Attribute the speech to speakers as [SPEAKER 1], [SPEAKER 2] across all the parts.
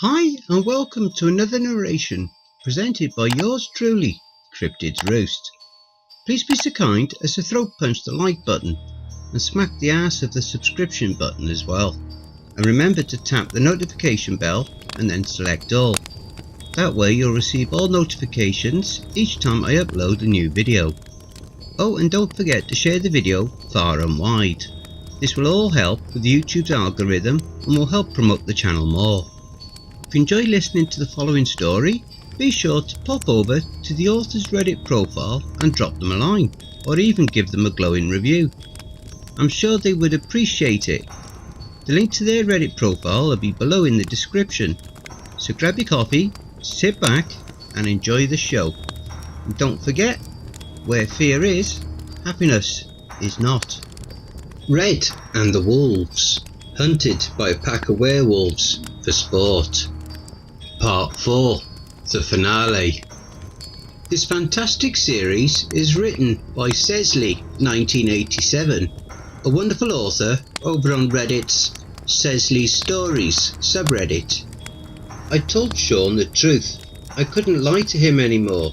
[SPEAKER 1] Hi and welcome to another narration presented by yours truly, Cryptids Roost. Please be so kind as to throat punch the like button and smack the ass of the subscription button as well. And remember to tap the notification bell and then select all. That way you'll receive all notifications each time I upload a new video. Oh, and don't forget to share the video far and wide. This will all help with YouTube's algorithm and will help promote the channel more. If you enjoy listening to the following story, be sure to pop over to the author's Reddit profile and drop them a line, or even give them a glowing review. I'm sure they would appreciate it. The link to their Reddit profile will be below in the description. So grab your coffee, sit back and enjoy the show. And don't forget, where fear is, happiness is not. Red and the Wolves, hunted by a pack of werewolves for sport. Part 4, the finale. This fantastic series is written by cesly1987, a wonderful author over on Reddit's ceslystories subreddit. I told Sean the truth. I couldn't lie to him anymore.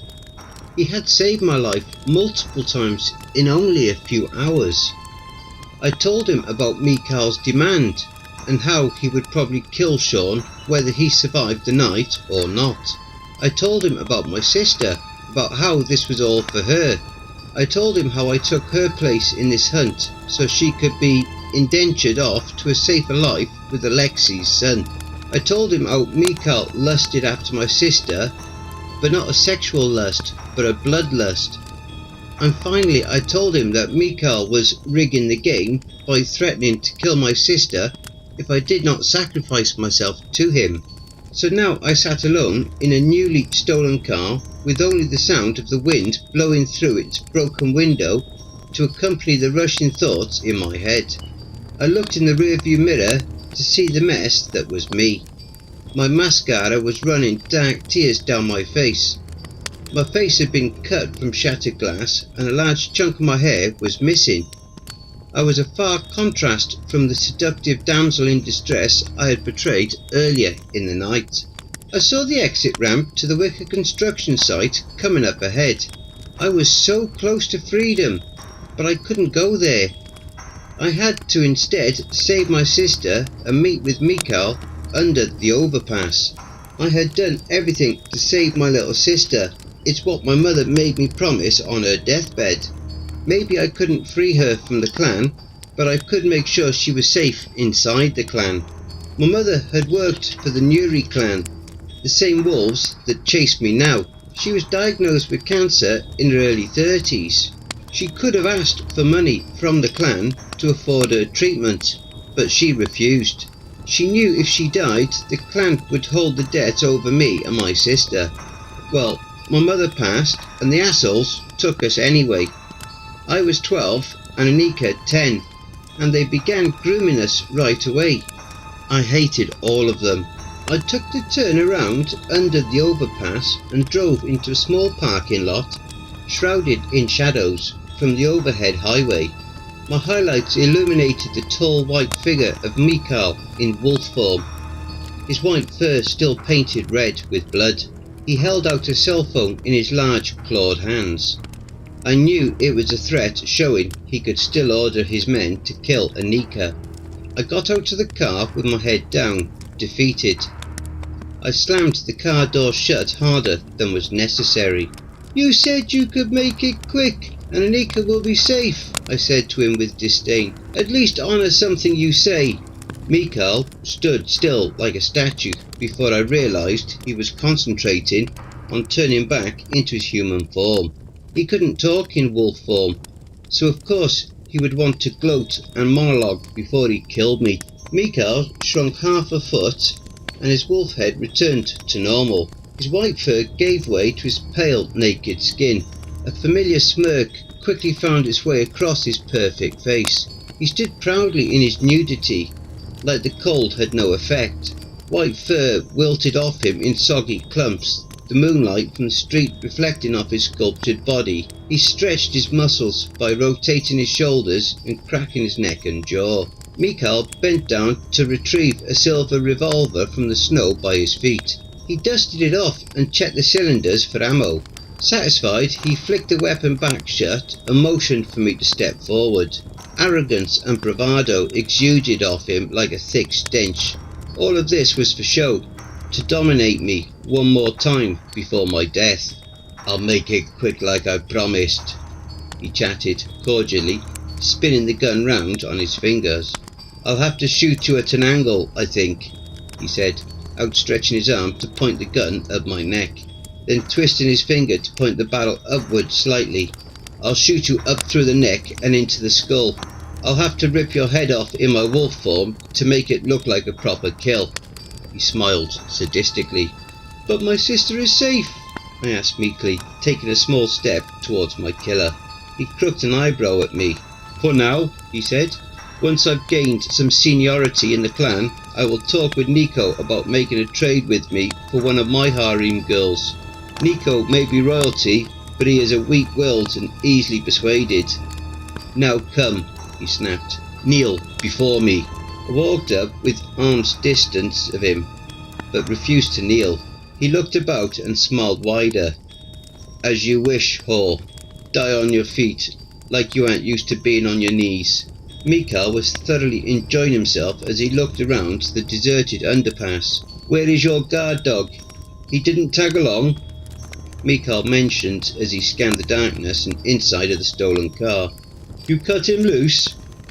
[SPEAKER 1] He had saved my life multiple times in only a few hours. I told him about Mikhail's demand and how he would probably kill Sean whether he survived the night or not. I told him about my sister, about how this was all for her. I told him how I took her place in this hunt so she could be indentured off to a safer life with Alexi's son. I told him how Mikhail lusted after my sister, but not a sexual lust, but a bloodlust. And finally I told him that Mikhail was rigging the game by threatening to kill my sister if I did not sacrifice myself to him. So now I sat alone in a newly stolen car with only the sound of the wind blowing through its broken window to accompany the rushing thoughts in my head. I looked in the rearview mirror to see the mess that was me. My mascara was running dark tears down my face. My face had been cut from shattered glass and a large chunk of my hair was missing. I was a far contrast from the seductive damsel in distress I had portrayed earlier in the night. I saw the exit ramp to the Wicker construction site coming up ahead. I was so close to freedom, but I couldn't go there. I had to instead save my sister and meet with Mikhail under the overpass. I had done everything to save my little sister. It's what my mother made me promise on her deathbed. Maybe I couldn't free her from the clan, but I could make sure she was safe inside the clan. My mother had worked for the Myuu clan, the same wolves that chased me now. She was diagnosed with cancer in her early 30s. She could have asked for money from the clan to afford her treatment, but she refused. She knew if she died, the clan would hold the debt over me and my sister. Well, my mother passed and the assholes took us anyway. I was 12 and Anika 10, and they began grooming us right away. I hated all of them. I took the turn around under the overpass and drove into a small parking lot, shrouded in shadows from the overhead highway. My highlights illuminated the tall white figure of Mikhail in wolf form, his white fur still painted red with blood. He held out a cell phone in his large clawed hands. I knew it was a threat showing he could still order his men to kill Anika. I got out of the car with my head down, defeated. I slammed the car door shut harder than was necessary. "You said you could make it quick and Anika will be safe," I said to him with disdain. "At least honour something you say." Mikhail stood still like a statue before I realised he was concentrating on turning back into his human form. He couldn't talk in wolf form, so of course he would want to gloat and monologue before he killed me. Mikhail shrunk half a foot and his wolf head returned to normal. His white fur gave way to his pale, naked skin. A familiar smirk quickly found its way across his perfect face. He stood proudly in his nudity, like the cold had no effect. White fur wilted off him in soggy clumps, the moonlight from the street reflecting off his sculptured body. He stretched his muscles by rotating his shoulders and cracking his neck and jaw. Mikhail bent down to retrieve a silver revolver from the snow by his feet. He dusted it off and checked the cylinders for ammo. Satisfied, he flicked the weapon back shut and motioned for me to step forward. Arrogance and bravado exuded off him like a thick stench. All of this was for show, to dominate me one more time before my death. "I'll make it quick like I promised," he chatted cordially, spinning the gun round on his fingers. "I'll have to shoot you at an angle, I think," he said, outstretching his arm to point the gun at my neck, then twisting his finger to point the barrel upward slightly. "I'll shoot you up through the neck and into the skull. I'll have to rip your head off in my wolf form to make it look like a proper kill." He smiled sadistically. "But my sister is safe?" I asked meekly, taking a small step towards my killer. He crooked an eyebrow at me. "For now," he said. "Once I've gained some seniority in the clan, I will talk with Nico about making a trade with me for one of my harem girls. Nico may be royalty, but he is a weak-willed and easily persuaded." "Now come," he snapped. "Kneel before me." I walked up with arm's distance of him, but refused to kneel. He looked about and smiled wider. "As you wish, whore. Die on your feet, like you aren't used to being on your knees." Mikhail was thoroughly enjoying himself as he looked around the deserted underpass. "Where is your guard dog? He didn't tag along?" Mikhail mentioned as he scanned the darkness and inside of the stolen car. "You cut him loose?"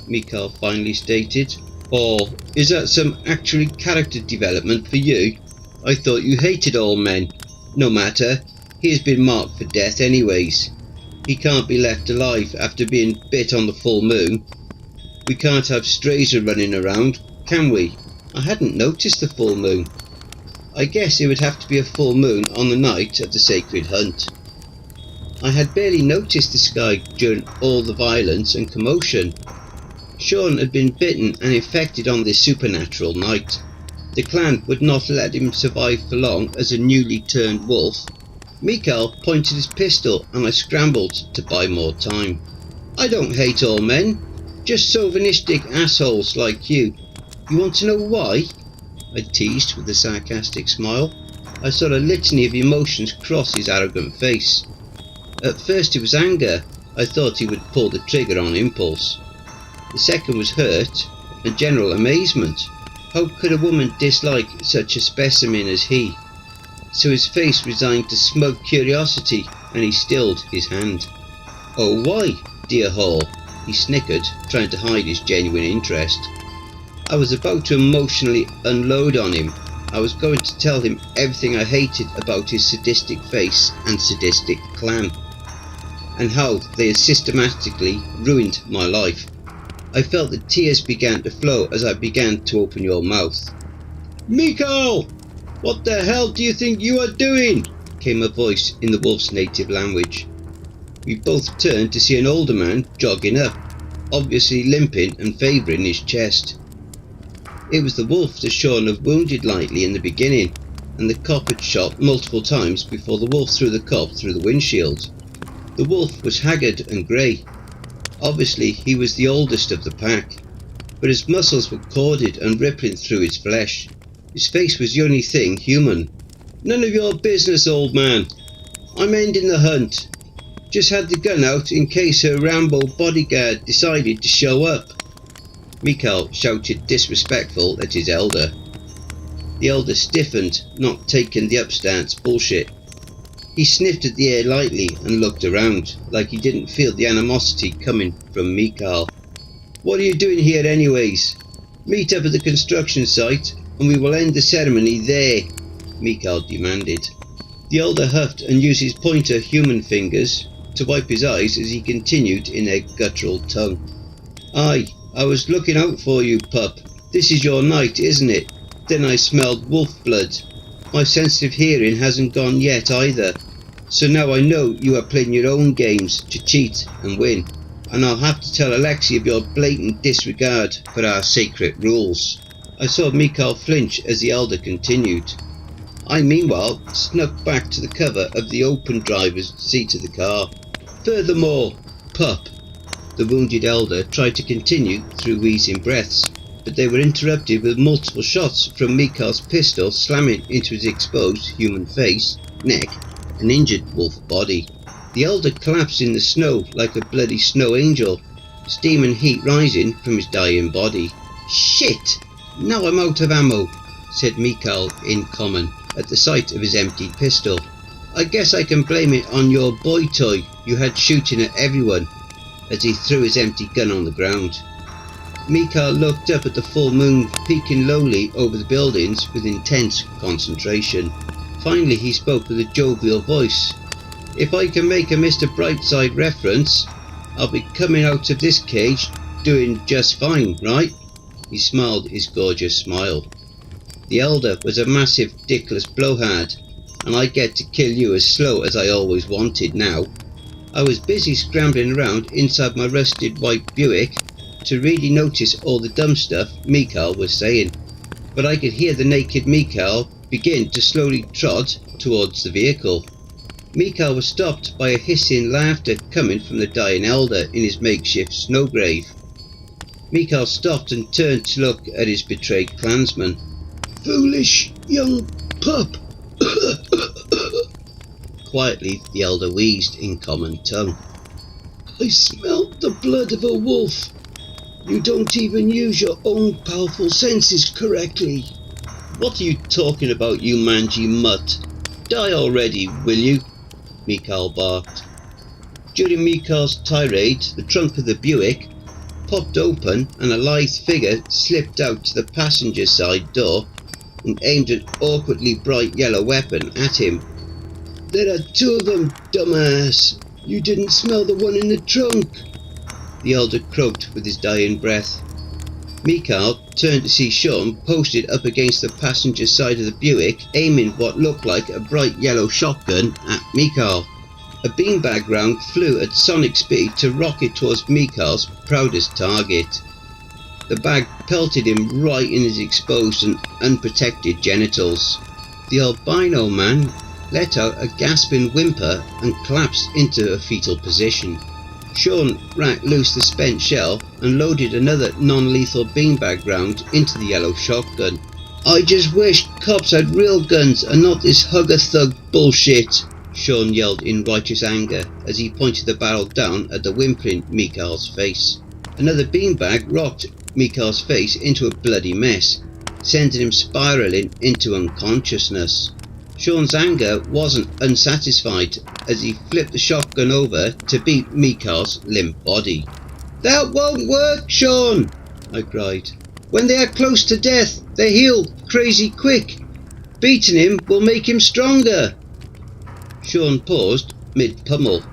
[SPEAKER 1] Mikhail finally stated. "Or is that some actually character development for you? I thought you hated all men. No matter, he has been marked for death anyways. He can't be left alive after being bit on the full moon. We can't have Strazer running around, can we?" I hadn't noticed the full moon. I guess it would have to be a full moon on the night of the sacred hunt. I had barely noticed the sky during all the violence and commotion. Sean had been bitten and infected on this supernatural night. The clan would not let him survive for long as a newly turned wolf. Mikhail pointed his pistol and I scrambled to buy more time. "I don't hate all men, just chauvinistic assholes like you. You want to know why?" I teased with a sarcastic smile. I saw a litany of emotions cross his arrogant face. At first it was anger. I thought he would pull the trigger on impulse. The second was hurt and general amazement. How could a woman dislike such a specimen as he? So his face resigned to smug curiosity and he stilled his hand. "Oh, why, dear Hall?" he snickered, trying to hide his genuine interest. I was about to emotionally unload on him. I was going to tell him everything I hated about his sadistic face and sadistic clan, and how they had systematically ruined my life. I felt the tears began to flow as I began to open your mouth. "Mikhail! What the hell do you think you are doing?" came a voice in the wolf's native language. We both turned to see an older man jogging up, obviously limping and favouring his chest. It was the wolf that Sean had wounded lightly in the beginning, and the cop had shot multiple times before the wolf threw the cop through the windshield. The wolf was haggard and grey. Obviously he was the oldest of the pack, but his muscles were corded and rippling through his flesh. His face was the only thing human. "None of your business, old man. I'm ending the hunt. Just had the gun out in case her Rambo bodyguard decided to show up." Mikhail shouted disrespectful at his elder. The elder stiffened, not taking the upstance bullshit. He sniffed at the air lightly and looked around, like he didn't feel the animosity coming from Mikhail. "What are you doing here anyways? Meet up at the construction site and we will end the ceremony there," Mikhail demanded. The elder huffed and used his pointer human fingers to wipe his eyes as he continued in a guttural tongue. "Aye, I was looking out for you, pup. This is your night, isn't it?" Then I smelled wolf blood. My sensitive hearing hasn't gone yet either. So now I know you are playing your own games to cheat and win. And I'll have to tell Alexei of your blatant disregard for our sacred rules. I saw Mikhail flinch as the elder continued. I meanwhile snuck back to the cover of the open driver's seat of the car. "Furthermore, pup," the wounded elder tried to continue through wheezing breaths. but they were interrupted with multiple shots from Mikhail's pistol slamming into his exposed human face, neck, and injured wolf body. The elder collapsed in the snow like a bloody snow angel, steam and heat rising from his dying body. "Shit! Now I'm out of ammo," said Mikhail in common at the sight of his emptied pistol. "I guess I can blame it on your boy toy you had shooting at everyone," as he threw his empty gun on the ground. Mikhail looked up at the full moon peeking lowly over the buildings with intense concentration. Finally he spoke with a jovial voice. "If I can make a Mr. Brightside reference, I'll be coming out of this cage doing just fine, right?" He smiled his gorgeous smile. "The elder was a massive dickless blowhard, and I get to kill you as slow as I always wanted now." I was busy scrambling around inside my rusted white Buick to really notice all the dumb stuff Mikhail was saying, but I could hear the naked Mikhail begin to slowly trot towards the vehicle. Mikhail was stopped by a hissing laughter coming from the dying elder in his makeshift snow grave. Mikhail stopped and turned to look at his betrayed clansman. "Foolish young pup!" Quietly the elder wheezed in common tongue. "I smelt the blood of a wolf. You don't even use your own powerful senses correctly." "What are you talking about, you mangy mutt? Die already, will you?" Mikhail barked. During Mikhail's tirade, the trunk of the Buick popped open and a lithe figure slipped out to the passenger side door and aimed an awkwardly bright yellow weapon at him. "There are two of them, dumbass. You didn't smell the one in the trunk," the elder croaked with his dying breath. Mikhail turned to see Sean posted up against the passenger side of the Buick, aiming what looked like a bright yellow shotgun at Mikhail. A beanbag round flew at sonic speed to rocket towards Mikhail's proudest target. The bag pelted him right in his exposed and unprotected genitals. The albino man let out a gasping whimper and collapsed into a fetal position. Sean racked loose the spent shell and loaded another non-lethal beanbag round into the yellow shotgun. "I just wish cops had real guns and not this hugger-thug bullshit," Sean yelled in righteous anger as he pointed the barrel down at the whimpering Mikhail's face. Another beanbag rocked Mikhail's face into a bloody mess, sending him spiralling into unconsciousness. Sean's anger wasn't unsatisfied as he flipped the shotgun over to beat Mikhail's limp body. "That won't work, Sean!" I cried. "When they are close to death, they heal crazy quick. Beating him will make him stronger." Sean paused mid-pummel,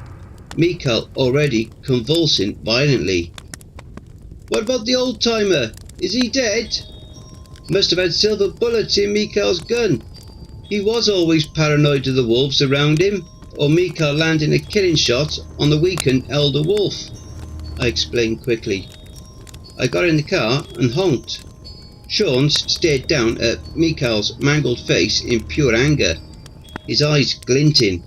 [SPEAKER 1] Mikhail already convulsing violently. "What about the old-timer? Is he dead?" "Must have had silver bullets in Mikhail's gun. He was always paranoid of the wolves around him, or Mikhail landing a killing shot on the weakened elder wolf," I explained quickly. I got in the car and honked. Sean stared down at Mikhail's mangled face in pure anger, his eyes glinting.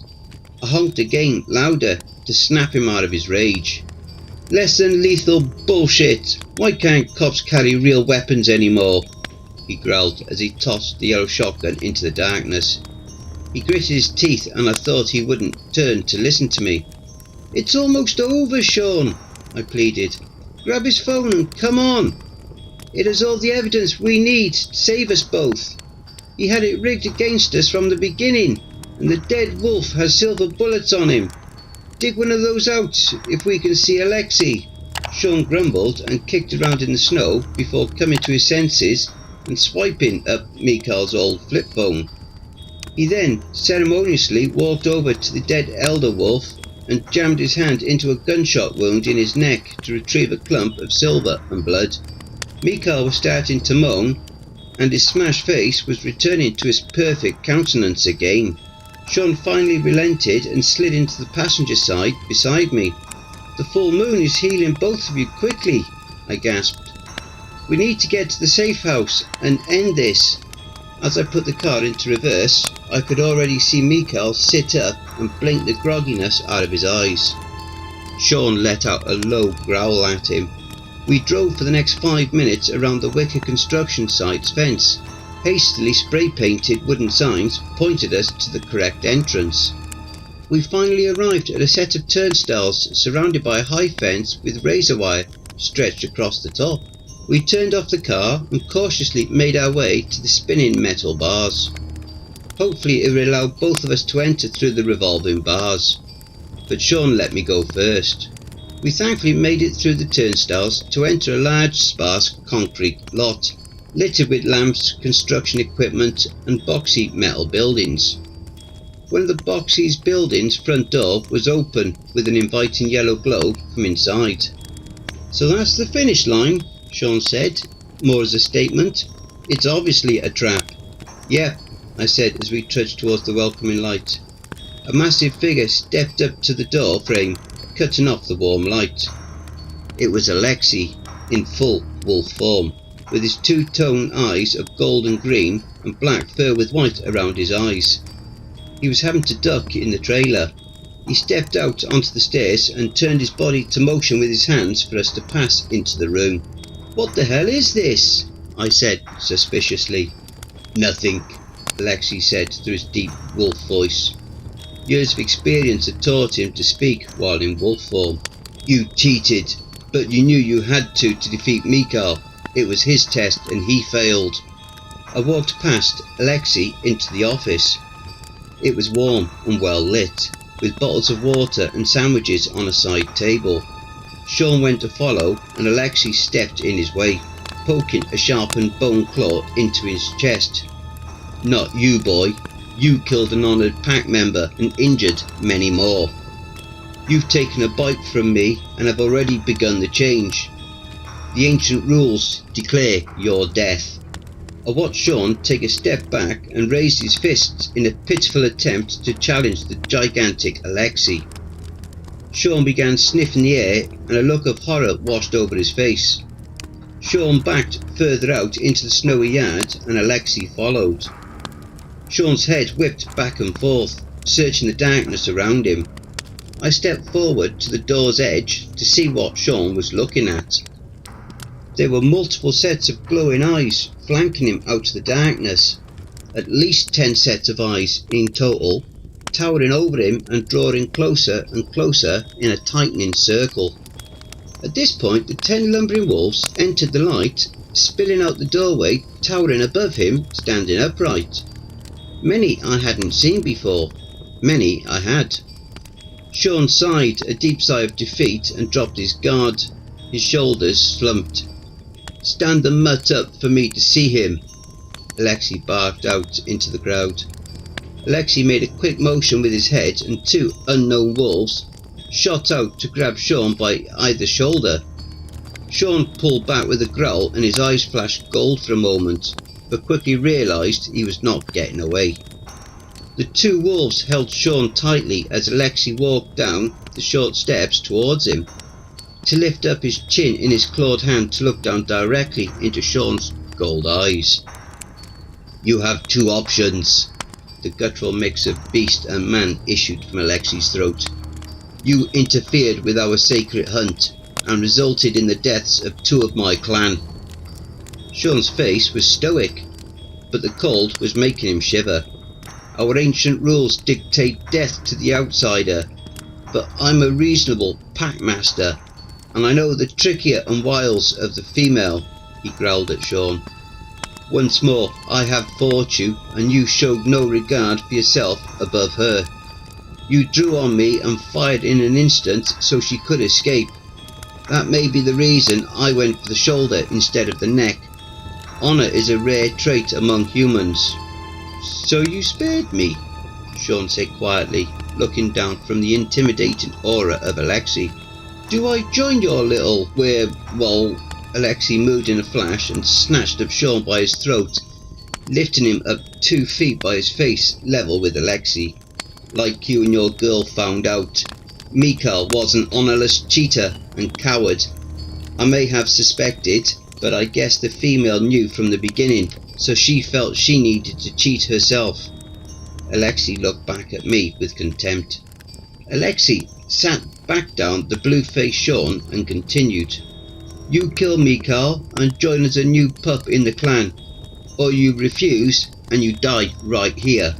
[SPEAKER 1] I honked again, louder, to snap him out of his rage. "Less than lethal bullshit. Why can't cops carry real weapons anymore?" he growled as he tossed the yellow shotgun into the darkness. He gritted his teeth and I thought he wouldn't turn to listen to me. "It's almost over, Sean," I pleaded. "Grab his phone and come on. It has all the evidence we need to save us both. He had it rigged against us from the beginning, and the dead wolf has silver bullets on him. Dig one of those out if we can see Alexei." Sean grumbled and kicked around in the snow before coming to his senses and swiping up Mikhail's old flip phone. He then ceremoniously walked over to the dead elder wolf and jammed his hand into a gunshot wound in his neck to retrieve a clump of silver and blood. Mikhail was starting to moan, and his smashed face was returning to its perfect countenance again. Sean finally relented and slid into the passenger side beside me. "The full moon is healing both of you quickly," I gasped. "We need to get to the safe house and end this." As I put the car into reverse, I could already see Mikhail sit up and blink the grogginess out of his eyes. Sean let out a low growl at him. We drove for the next 5 minutes around the Wicker construction site's fence. Hastily spray-painted wooden signs pointed us to the correct entrance. We finally arrived at a set of turnstiles surrounded by a high fence with razor wire stretched across the top. We turned off the car and cautiously made our way to the spinning metal bars. Hopefully it would allow both of us to enter through the revolving bars. But Sean let me go first. We thankfully made it through the turnstiles to enter a large, sparse concrete lot, littered with lamps, construction equipment and boxy metal buildings. One of the boxy buildings' front door was open with an inviting yellow glow from inside. "So that's the finish line," Sean said, more as a statement. "It's obviously a trap." "Yep," I said as we trudged towards the welcoming light. A massive figure stepped up to the door frame, cutting off the warm light. It was Alexei, in full wolf form, with his two-tone eyes of gold and green and black fur with white around his eyes. He was having to duck in the trailer. He stepped out onto the stairs and turned his body to motion with his hands for us to pass into the room. "What the hell is this?" I said suspiciously. "Nothing," Alexei said through his deep wolf voice. Years of experience had taught him to speak while in wolf form. "You cheated, but you knew you had to defeat Mikhail. It was his test and he failed." I walked past Alexei into the office. It was warm and well lit, with bottles of water and sandwiches on a side table. Sean went to follow and Alexei stepped in his way, poking a sharpened bone claw into his chest. "Not you, boy. You killed an honoured pack member and injured many more. You've taken a bite from me and have already begun the change. The ancient rules declare your death." I watched Sean take a step back and raise his fists in a pitiful attempt to challenge the gigantic Alexei. Sean began sniffing the air and a look of horror washed over his face. Sean backed further out into the snowy yard and Alexei followed. Sean's head whipped back and forth, searching the darkness around him. I stepped forward to the door's edge to see what Sean was looking at. There were multiple sets of glowing eyes flanking him out of the darkness. At least 10 sets of eyes in total, towering over him and drawing closer and closer in a tightening circle. At this point the 10 lumbering wolves entered the light, spilling out the doorway, towering above him, standing upright. Many I hadn't seen before, many I had. Sean sighed a deep sigh of defeat and dropped his guard. His shoulders slumped. "Stand the mutt up for me to see him," Alexei barked out into the crowd. Alexei made a quick motion with his head and 2 unknown wolves shot out to grab Sean by either shoulder. Sean pulled back with a growl and his eyes flashed gold for a moment, but quickly realised he was not getting away. The 2 wolves held Sean tightly as Alexei walked down the short steps towards him, to lift up his chin in his clawed hand to look down directly into Sean's gold eyes. "You have 2 options," the guttural mix of beast and man issued from Alexei's throat. "You interfered with our sacred hunt and resulted in the deaths of 2 of my clan." Sean's face was stoic, but the cold was making him shiver. "Our ancient rules dictate death to the outsider, but I'm a reasonable packmaster, and I know the trickier and wiles of the female," he growled at Sean. "Once more, I have fought you, and you showed no regard for yourself above her. You drew on me and fired in an instant so she could escape. That may be the reason I went for the shoulder instead of the neck. Honour is a rare trait among humans." "So you spared me," Sean said quietly, looking down from the intimidating aura of Alexei. "Do I join your little well?" Alexei moved in a flash and snatched up Sean by his throat, lifting him up 2 feet by his face, level with Alexei. "Like you and your girl found out, Mikhail was an honourless cheater and coward. I may have suspected, but I guess the female knew from the beginning, so she felt she needed to cheat herself." Alexei looked back at me with contempt. Alexei sat back down the blue-faced Sean and continued. You kill Mikhail and join as a new pup in the clan, or you refuse and you die right here.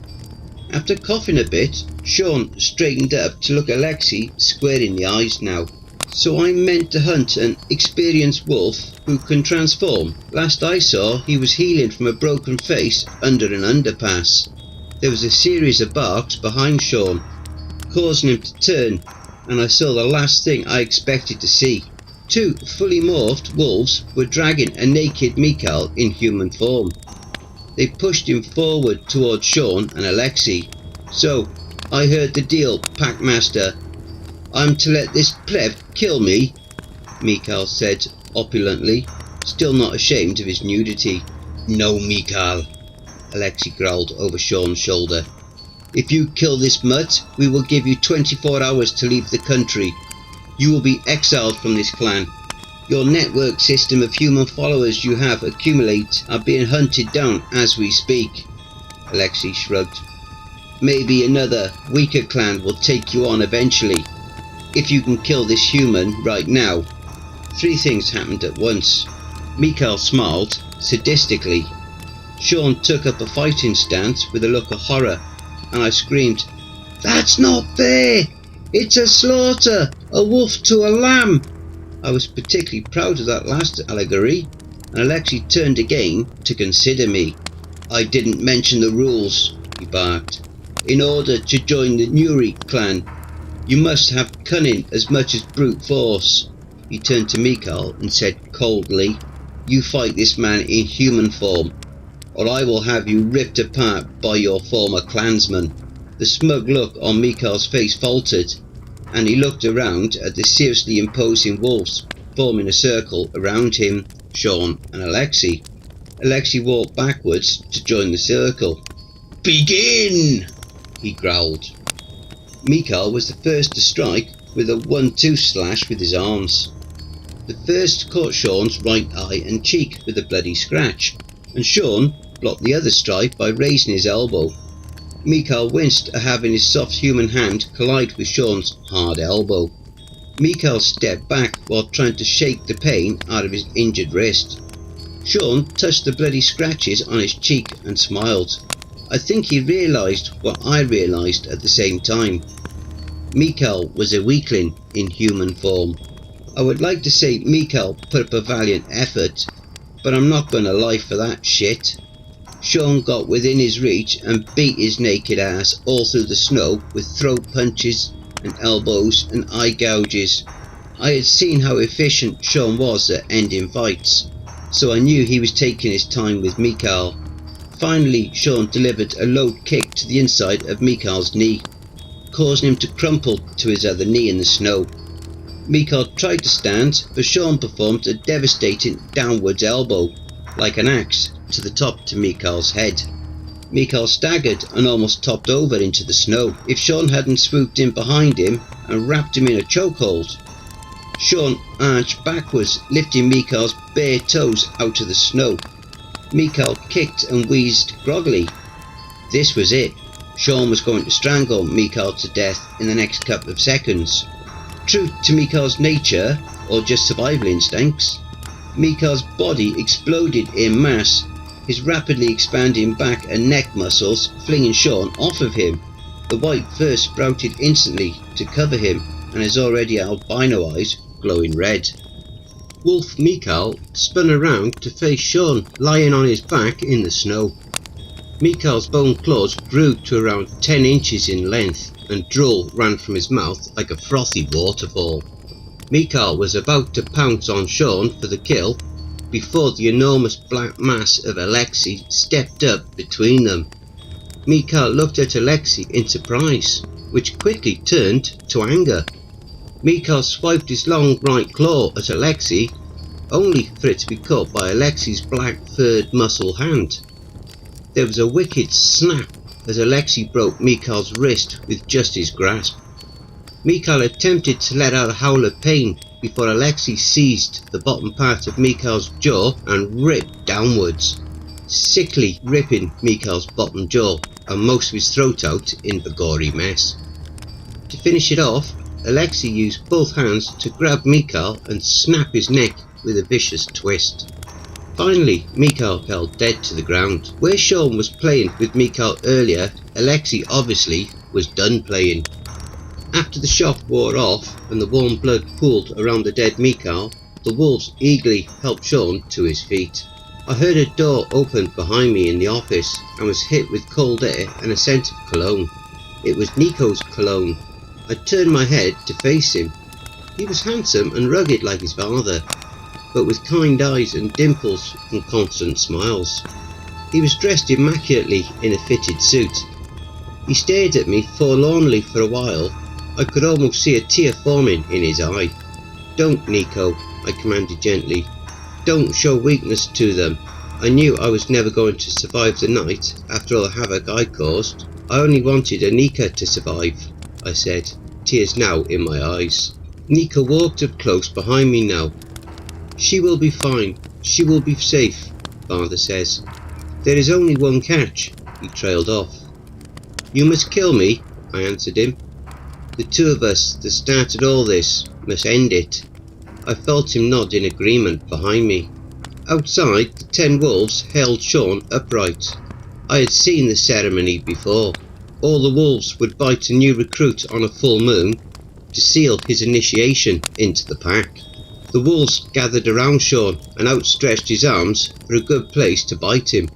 [SPEAKER 1] After coughing a bit, Sean straightened up to look Alexei square in the eyes now. So I'm meant to hunt an experienced wolf who can transform. Last I saw, he was healing from a broken face under an underpass. There was a series of barks behind Sean, causing him to turn, and I saw the last thing I expected to see. Two fully morphed wolves were dragging a naked Mikhail in human form. They pushed him forward towards Sean and Alexei. So, I heard the deal, Packmaster. I'm to let this pleb kill me, Mikhail said opulently, still not ashamed of his nudity. No, Mikhail, Alexei growled over Sean's shoulder. If you kill this mutt, we will give you 24 hours to leave the country. You will be exiled from this clan. Your network system of human followers you have accumulate are being hunted down as we speak. Alexei shrugged. Maybe another, weaker clan will take you on eventually. If you can kill this human right now. Three things happened at once. Mikhail smiled, sadistically. Sean took up a fighting stance with a look of horror, and I screamed, "That's not fair! It's a slaughter! A wolf to a lamb!" I was particularly proud of that last allegory, and Alexei turned again to consider me. "I didn't mention the rules," he barked. "In order to join the Nuri clan, you must have cunning as much as brute force." He turned to Mikhail and said coldly, "You fight this man in human form, or I will have you ripped apart by your former clansmen." The smug look on Mikhail's face faltered, and he looked around at the seriously imposing wolves forming a circle around him, Sean and Alexei. Alexei walked backwards to join the circle. "Begin!" he growled. Mikhail was the first to strike with a 1-2 slash with his arms. The first caught Sean's right eye and cheek with a bloody scratch, and Sean blocked the other strike by raising his elbow. Mikhail winced at having his soft human hand collide with Sean's hard elbow. Mikhail stepped back while trying to shake the pain out of his injured wrist. Sean touched the bloody scratches on his cheek and smiled. I think he realised what I realised at the same time. Mikhail was a weakling in human form. I would like to say Mikhail put up a valiant effort, but I'm not going to lie for that shit. Sean got within his reach and beat his naked ass all through the snow with throat punches and elbows and eye gouges. I had seen how efficient Sean was at ending fights, so I knew he was taking his time with Mikhail. Finally, Sean delivered a low kick to the inside of Mikhail's knee, causing him to crumple to his other knee in the snow. Mikhail tried to stand, but Sean performed a devastating downwards elbow, like an axe, to the top to Mikhail's head. Mikhail staggered and almost topped over into the snow if Sean hadn't swooped in behind him and wrapped him in a chokehold. Sean arched backwards, lifting Mikhail's bare toes out of the snow. Mikhail kicked and wheezed groggily. This was it. Sean was going to strangle Mikhail to death in the next couple of seconds. True to Mikhail's nature, or just survival instincts, Mikhail's body exploded en masse, his rapidly expanding back and neck muscles flinging Sean off of him. The white fur sprouted instantly to cover him, and his already albino eyes glowing red. Wolf Mikhail spun around to face Sean lying on his back in the snow. Mikhail's bone claws grew to around 10 inches in length, and drool ran from his mouth like a frothy waterfall. Mikhail was about to pounce on Sean for the kill before the enormous black mass of Alexei stepped up between them. Mikhail looked at Alexei in surprise, which quickly turned to anger. Mikhail swiped his long right claw at Alexei, only for it to be caught by Alexei's black furred muscle hand. There was a wicked snap as Alexei broke Mikhail's wrist with just his grasp. Mikhail attempted to let out a howl of pain before Alexei seized the bottom part of Mikhail's jaw and ripped downwards, sickly ripping Mikhail's bottom jaw and most of his throat out in the gory mess. To finish it off, Alexei used both hands to grab Mikhail and snap his neck with a vicious twist. Finally, Mikhail fell dead to the ground. Where Sean was playing with Mikhail earlier, Alexei obviously was done playing. After the shock wore off and the warm blood pooled around the dead Mikhail, the wolves eagerly helped Sean to his feet. I heard a door open behind me in the office and was hit with cold air and a scent of cologne. It was Nico's cologne. I turned my head to face him. He was handsome and rugged like his father, but with kind eyes and dimples and constant smiles. He was dressed immaculately in a fitted suit. He stared at me forlornly for a while. I could almost see a tear forming in his eye. "Don't, Nico," I commanded gently. "Don't show weakness to them. I knew I was never going to survive the night after all the havoc I caused. I only wanted Anika to survive," I said, tears now in my eyes. Nico walked up close behind me now. "She will be fine. She will be safe," Father says. "There is only one catch," he trailed off. "You must kill me," I answered him. "The two of us that started all this must end it." I felt him nod in agreement behind me. Outside, the 10 wolves held Sean upright. I had seen the ceremony before. All the wolves would bite a new recruit on a full moon to seal his initiation into the pack. The wolves gathered around Sean and outstretched his arms for a good place to bite him.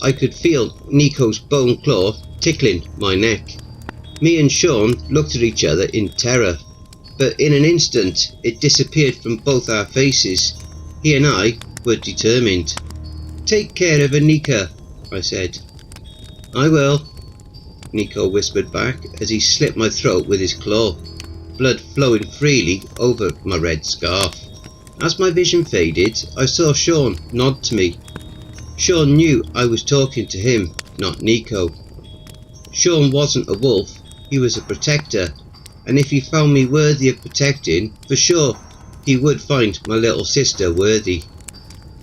[SPEAKER 1] I could feel Nico's bone claw tickling my neck. Me and Sean looked at each other in terror, but in an instant it disappeared from both our faces. He and I were determined. "Take care of Anika," I said. "I will," Nico whispered back as he slit my throat with his claw, blood flowing freely over my red scarf. As my vision faded, I saw Sean nod to me. Sean knew I was talking to him, not Nico. Sean wasn't a wolf, he was a protector, and if he found me worthy of protecting, for sure he would find my little sister worthy.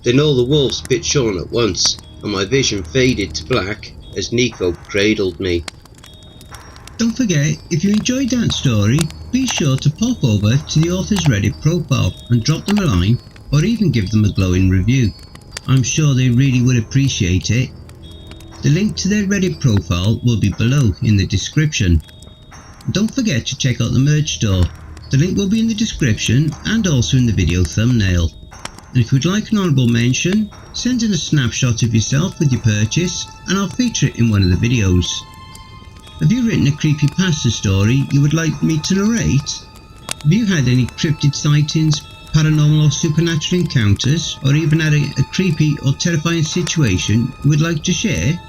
[SPEAKER 1] Then all the wolves bit Sean at once, and my vision faded to black as Nico cradled me.
[SPEAKER 2] Don't forget, if you enjoyed that story, be sure to pop over to the author's Reddit profile and drop them a line, or even give them a glowing review. I'm sure they really would appreciate it. The link to their Reddit profile will be below in the description. Don't forget to check out the merch store. The link will be in the description and also in the video thumbnail. And if you'd like an honourable mention, send in a snapshot of yourself with your purchase and I'll feature it in one of the videos. Have you written a creepypasta story you would like me to narrate? Have you had any cryptid sightings, paranormal or supernatural encounters, or even had a creepy or terrifying situation you would like to share?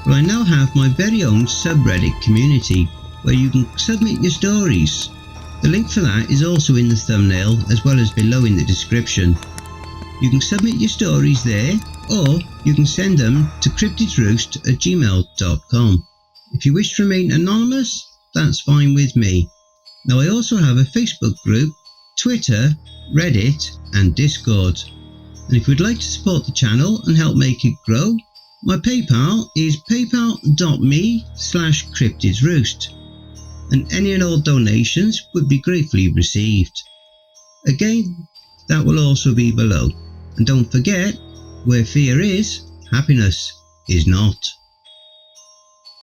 [SPEAKER 2] Well, I now have my very own subreddit community where you can submit your stories. The link for that is also in the thumbnail as well as below in the description. You can submit your stories there, or you can send them to cryptidsroost@gmail.com. If you wish to remain anonymous, that's fine with me. Now I also have a Facebook group, Twitter, Reddit and Discord. And if you'd like to support the channel and help make it grow, my PayPal is paypal.me/cryptidsroost, and any and all donations would be gratefully received. Again, that will also be below. And don't forget, where fear is, happiness is not.